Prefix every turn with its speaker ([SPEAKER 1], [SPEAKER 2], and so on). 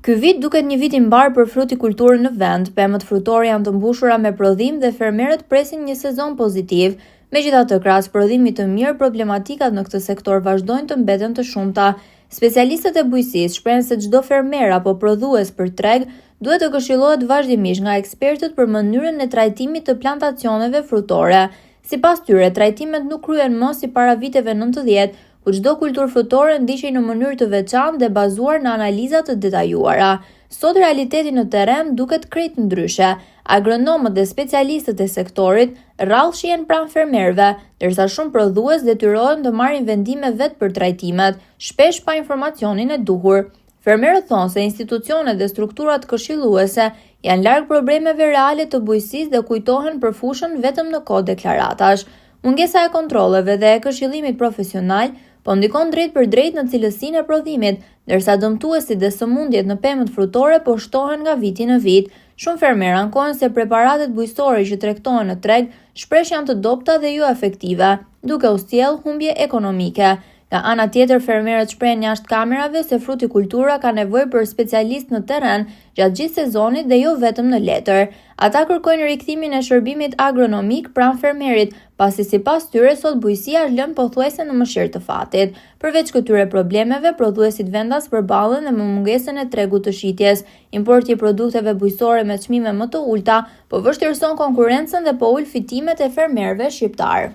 [SPEAKER 1] Ky vit duket një vit i mbar për frutikulturën në vend. Pemët frutore janë të mbushura me prodhim dhe fermerët presin një sezon pozitiv. Megjithatë, krahas prodhimit të mirë, problematikat në këtë sektor vazhdojnë të mbeten të shumta. Specialistët e bujqësisë shprehen se çdo fermer apo prodhues për treg duhet të këshillohet vazhdimisht nga ekspertët për mënyrën e trajtimit të plantacioneve frutore. Sipas tyre, trajtimet nuk kryhen më si para viteve 90, ku çdo kulturë frutore ndiqej në mënyrë të veçantë dhe bazuar në analiza të detajuara. Sot realiteti në terren duket krejt ndryshe. Agronomët dhe specialistët e sektorit rrallë shihen pranë fermerëve, ndërsa shumë prodhues detyrohen të marrin vendime vetë për trajtimet, shpesh pa informacionin e duhur. Fermerët thonë se institucionet dhe strukturat këshilluese janë larg problemeve reale të bujqësisë dhe kujtohen për fushën vetëm në kohë deklaratash. Mungesa e kontrolleve dhe e këshillimit profesional po ndikon drejt për drejt në cilësinë e prodhimit, ndërsa dëmtuesit dhe sëmundjet në pemët frutore po shtohen nga viti në vit. Shumë fermerë ankohen se preparatet bujqësore që tregtohen në treg shpesh janë të dobta dhe jo efektive, duke u sjellë humbje ekonomike. Nga ana tjetër, fermerët shprehen jashtë kamerave se frutikultura ka nevojë për specialistë në terren gjatë gjithë sezonit dhe jo vetëm në letër. Ata kërkojnë rikthimin e shërbimit agronomik pranë fermerit, pasi sipas tyre sot bujqësia është lënë pothuajse në mëshirë të fatit. Përveç këtyre problemeve, prodhuesit vendas përballen dhe me mungesën e tregut të shitjes. Importi i produkteve bujqësore me çmime më të ulta po vështirëson konkurrencën dhe po ul fitimet e fermerëve shqiptar.